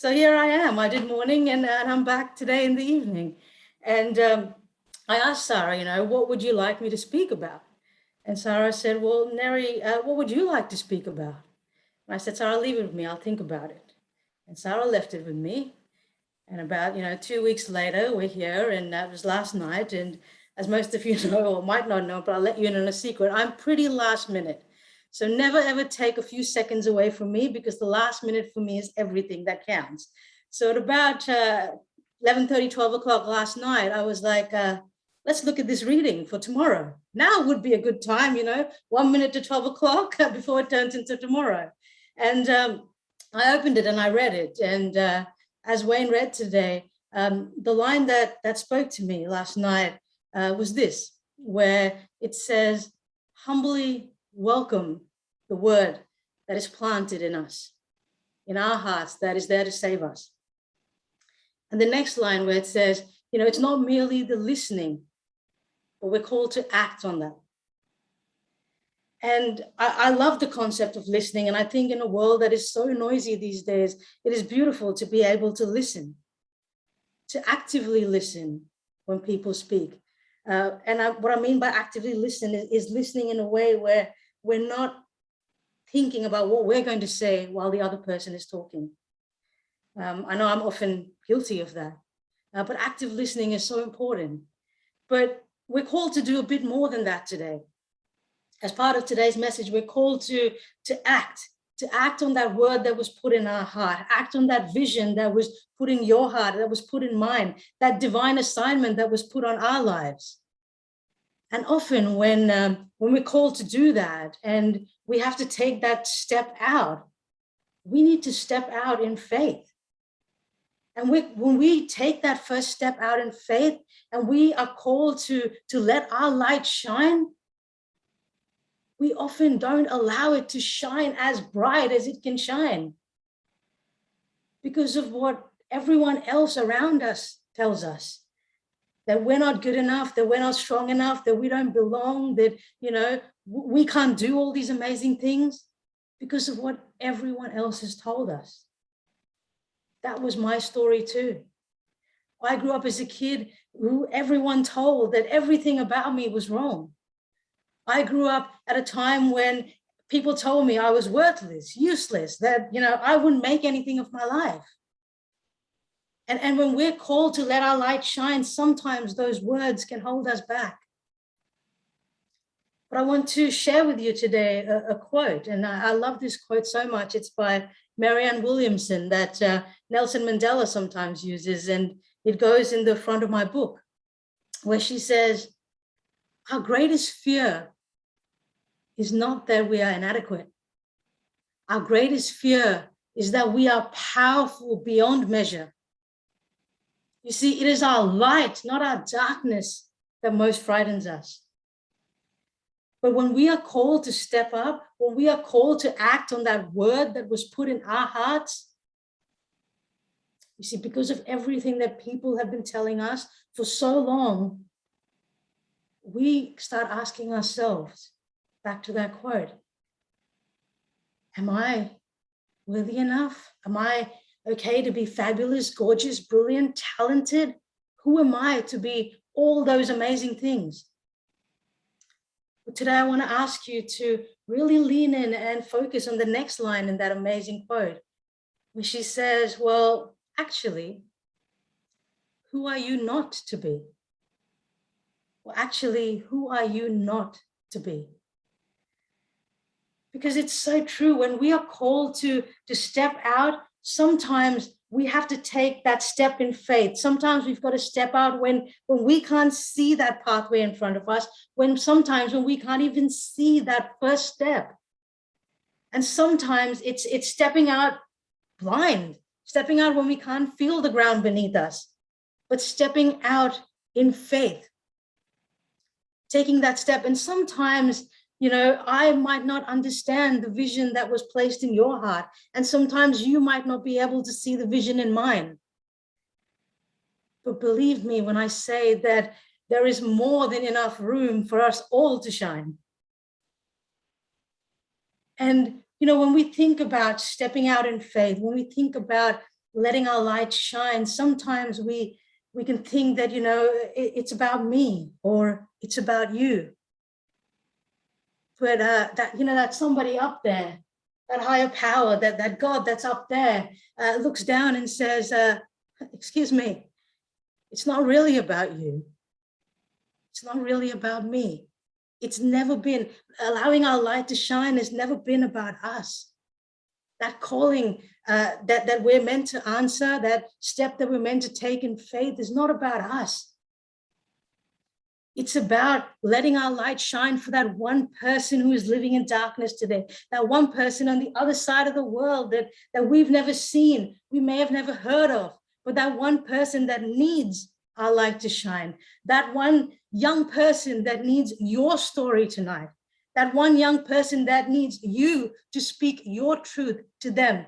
So here I am. I did morning and I'm back today in the evening. And I asked Sarah, what would you like me to speak about? And Sarah said, well, Neri, what would you like to speak about? And I said, Sarah, leave it with me. I'll think about it. And Sarah left it with me. And about, 2 weeks later, we're here, and that was last night. And as most of you know, or might not know, but I'll let you in on a secret, I'm pretty last minute. So never ever take a few seconds away from me, because the last minute for me is everything that counts. So at about 11:30, 12 o'clock last night, I was like, let's look at this reading for tomorrow. Now would be a good time, 1 minute to 12 o'clock before it turns into tomorrow. And I opened it and I read it. And as Wayne read today, the line that spoke to me last night was this, where it says, humbly welcome the word that is planted in us, in our hearts, that is there to save us. And the next line where it says, it's not merely the listening, but we're called to act on that. And I love the concept of listening. And I think in a world that is so noisy these days, it is beautiful to be able to listen, to actively listen when people speak. What I mean by actively listen is listening in a way where we're not thinking about what we're going to say while the other person is talking. I know I'm often guilty of that, but active listening is so important. But we're called to do a bit more than that today. As part of today's message, we're called to act on that word that was put in our heart, act on that vision that was put in your heart, that was put in mine, that divine assignment that was put on our lives. And often when we're called to do that and we have to take that step out, we need to step out in faith. And when we take that first step out in faith and we are called to let our light shine, we often don't allow it to shine as bright as it can shine because of what everyone else around us tells us, that we're not good enough, that we're not strong enough, that we don't belong, that, we can't do all these amazing things because of what everyone else has told us. That was my story too. I grew up as a kid who everyone told that everything about me was wrong. I grew up at a time when people told me I was worthless, useless, that, I wouldn't make anything of my life. And when we're called to let our light shine, sometimes those words can hold us back. But I want to share with you today a quote, and I love this quote so much. It's by Marianne Williamson that Nelson Mandela sometimes uses, and it goes in the front of my book, where she says, our greatest fear is not that we are inadequate. Our greatest fear is that we are powerful beyond measure. You see, it is our light, not our darkness, that most frightens us. But when we are called to step up, when we are called to act on that word that was put in our hearts, you see, because of everything that people have been telling us for so long, we start asking ourselves, back to that quote, am I worthy enough? Am I okay to be fabulous, gorgeous, brilliant, talented? Who am I to be all those amazing things? But today I want to ask you to really lean in and focus on the next line in that amazing quote, where she says, well, actually, who are you not to be? Well, actually, who are you not to be? Because it's so true. When we are called to step out, sometimes we have to take that step in faith. Sometimes we've got to step out when we can't see that pathway in front of us, sometimes when we can't even see that first step. And sometimes it's stepping out blind, stepping out when we can't feel the ground beneath us, but stepping out in faith, taking that step. And sometimes, I might not understand the vision that was placed in your heart. And sometimes you might not be able to see the vision in mine. But believe me when I say that there is more than enough room for us all to shine. And, when we think about stepping out in faith, when we think about letting our light shine, sometimes we can think that, it's about me or it's about you. But that somebody up there, that higher power, that God that's up there, looks down and says, excuse me, it's not really about you. It's not really about me. It's never been, allowing our light to shine has never been about us. That calling that we're meant to answer, that step that we're meant to take in faith is not about us. It's about letting our light shine for that one person who is living in darkness today, that one person on the other side of the world that we've never seen, we may have never heard of, but that one person that needs our light to shine, that one young person that needs your story tonight, that one young person that needs you to speak your truth to them,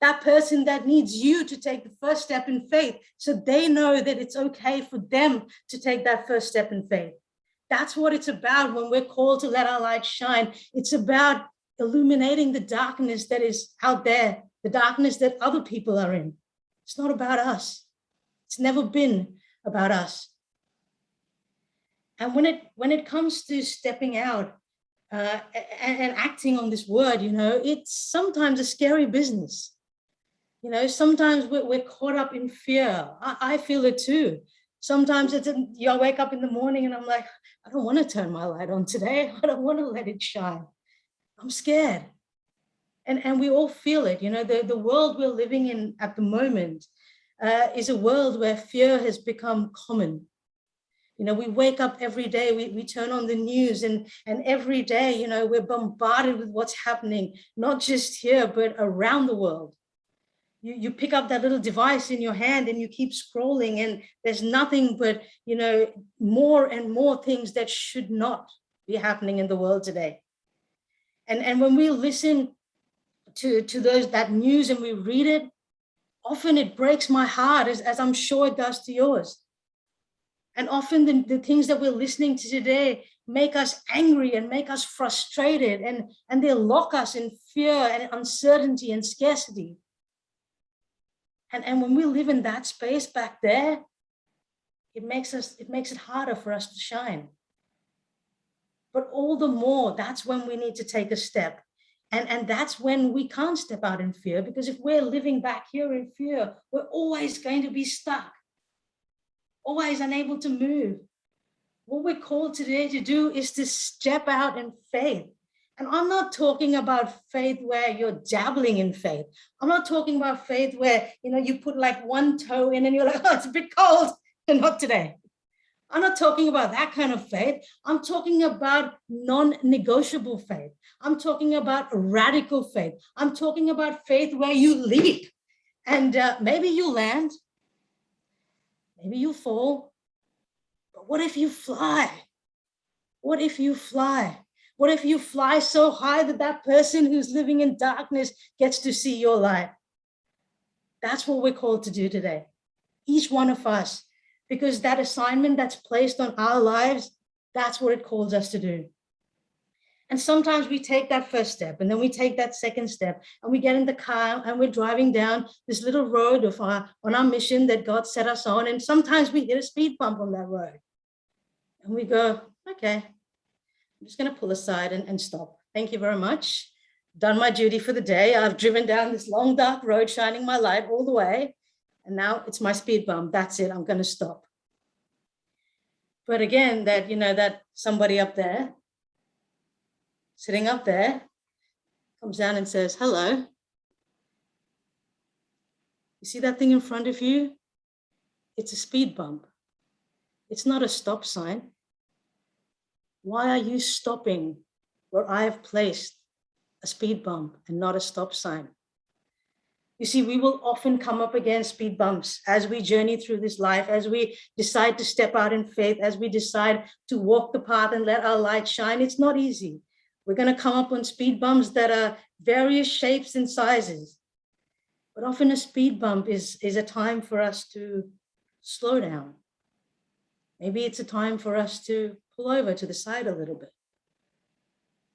that person that needs you to take the first step in faith so they know that it's okay for them to take that first step in faith. That's what it's about when we're called to let our light shine. It's about illuminating the darkness that is out there, the darkness that other people are in. It's not about us. It's never been about us. And when it comes to stepping out and acting on this word, it's sometimes a scary business. Sometimes we're caught up in fear. I feel it too. Sometimes I wake up in the morning and I'm like, I don't want to turn my light on today. I don't want to let it shine. I'm scared. And we all feel it. The world we're living in at the moment is a world where fear has become common. We wake up every day, we turn on the news and every day, we're bombarded with what's happening, not just here, but around the world. You pick up that little device in your hand and you keep scrolling and there's nothing but, more and more things that should not be happening in the world today. And when we listen to that news and we read it, often it breaks my heart, as I'm sure it does to yours. And often the things that we're listening to today make us angry and make us frustrated, and they lock us in fear and uncertainty and scarcity. And when we live in that space back there, it makes it harder for us to shine. But all the more, that's when we need to take a step. And that's when we can't step out in fear, because if we're living back here in fear, we're always going to be stuck, always unable to move. What we're called today to do is to step out in faith. And I'm not talking about faith where you're dabbling in faith. I'm not talking about faith where, you put like one toe in and you're like, oh, it's a bit cold. And not today. I'm not talking about that kind of faith. I'm talking about non-negotiable faith. I'm talking about radical faith. I'm talking about faith where you leap and maybe you land, maybe you fall, but what if you fly? What if you fly? What if you fly so high that that person who's living in darkness gets to see your light? That's what we're called to do today. Each one of us, because that assignment that's placed on our lives, that's what it calls us to do. And sometimes we take that first step and then we take that second step and we get in the car and we're driving down this little road on our mission that God set us on. And sometimes we hit a speed bump on that road and we go, okay, I'm just going to pull aside and stop. Thank you very much. Done my duty for the day. I've driven down this long, dark road, shining my light all the way. And now it's my speed bump. That's it. I'm going to stop. But again, that somebody up there, sitting up there, comes down and says, hello. You see that thing in front of you? It's a speed bump. It's not a stop sign. Why are you stopping where I have placed a speed bump and not a stop sign? You see, we will often come up against speed bumps as we journey through this life, as we decide to step out in faith, as we decide to walk the path and let our light shine. It's not easy. We're going to come up on speed bumps that are various shapes and sizes. But often a speed bump is a time for us to slow down. Maybe it's a time for us to pull over to the side a little bit.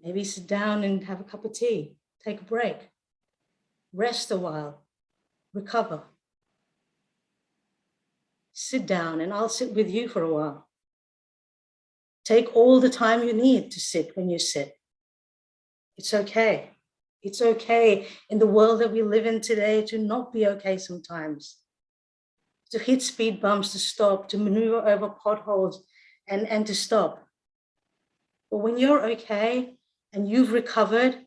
Maybe sit down and have a cup of tea, take a break, rest a while. recover. Sit down and I'll sit with you for a while. Take all the time you need to sit when you sit. It's okay. It's okay in the world that we live in today to not be okay sometimes. To hit speed bumps, to stop, to maneuver over potholes and to stop. But when you're okay and you've recovered,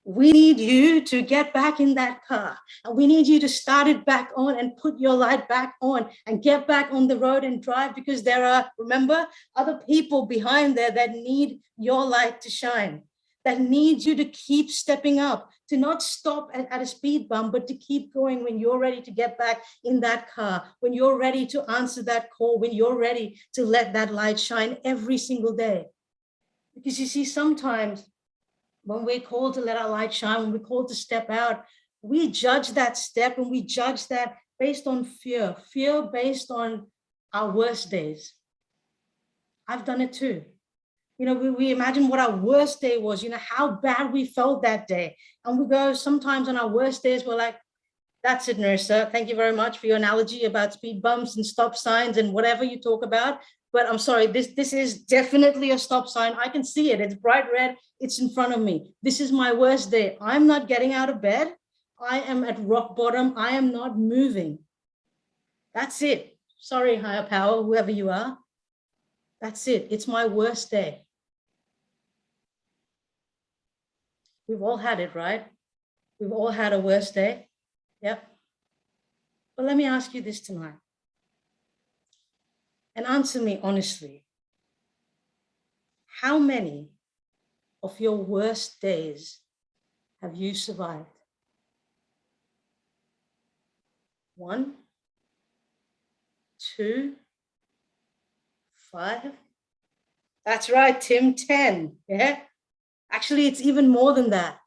we need you to get back in that car, and we need you to start it back on and put your light back on and get back on the road and drive, because there are, remember, other people behind there that need your light to shine, that need you to keep stepping up, to not stop at a speed bump, but to keep going when you're ready to get back in that car, when you're ready to answer that call, when you're ready to let that light shine every single day. Because you see, sometimes when we're called to let our light shine, when we're called to step out, we judge that step and we judge that based on fear based on our worst days. I've done it too. You know, we imagine what our worst day was, you know, how bad we felt that day. And we go, sometimes on our worst days, we're like, that's it, Nerissa. Thank you very much for your analogy about speed bumps and stop signs and whatever you talk about. But I'm sorry, this is definitely a stop sign. I can see it. It's bright red. It's in front of me. This is my worst day. I'm not getting out of bed. I am at rock bottom. I am not moving. That's it. Sorry, higher power, whoever you are. That's it. It's my worst day. We've all had it, right? We've all had a worst day. Yep. But let me ask you this tonight. And answer me honestly. How many of your worst days have you survived? 1, 2, 5. That's right, Tim, 10. Yeah. Actually, it's even more than that.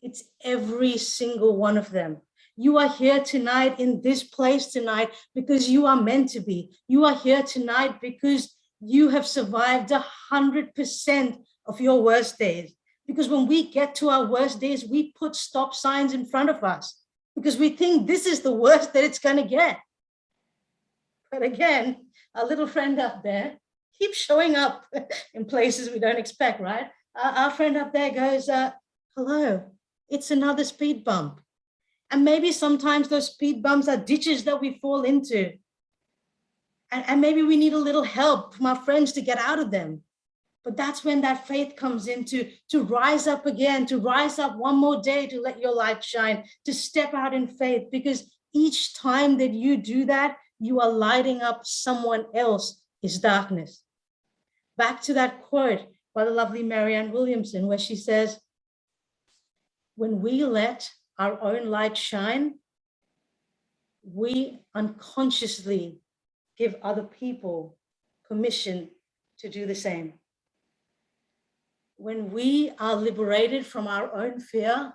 It's every single one of them. You are here tonight in this place tonight because you are meant to be. You are here tonight because you have survived 100% of your worst days. Because when we get to our worst days, we put stop signs in front of us because we think this is the worst that it's going to get. But again, our little friend up there keeps showing up in places we don't expect, right? Our friend up there goes, hello, it's another speed bump. And maybe sometimes those speed bumps are ditches that we fall into. And maybe we need a little help from our friends to get out of them. But that's when that faith comes in to rise up again, to rise up one more day, to let your light shine, to step out in faith. Because each time that you do that, you are lighting up someone else's darkness. Back to that quote by the lovely Marianne Williamson, where she says, when we let our own light shine, we unconsciously give other people permission to do the same. When we are liberated from our own fear,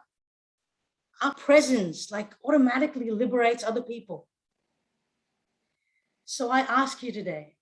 our presence like automatically liberates other people. So I ask you today,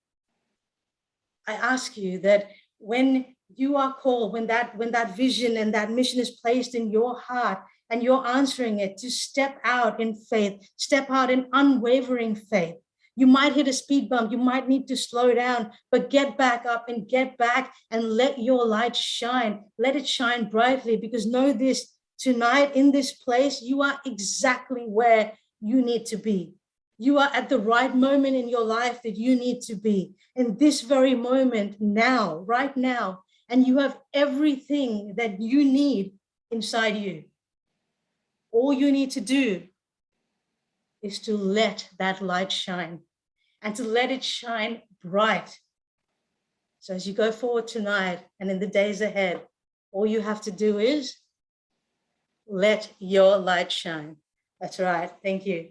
I ask you that when you are called, when that vision and that mission is placed in your heart, and you're answering it, to step out in faith, step out in unwavering faith. You might hit a speed bump, you might need to slow down, but get back up and get back and let your light shine. Let it shine brightly, because know this, tonight in this place, you are exactly where you need to be. You are at the right moment in your life that you need to be, in this very moment now, right now, and you have everything that you need inside you. All you need to do is to let that light shine, and to let it shine bright. So as you go forward tonight and in the days ahead, all you have to do is let your light shine. That's right. Thank you.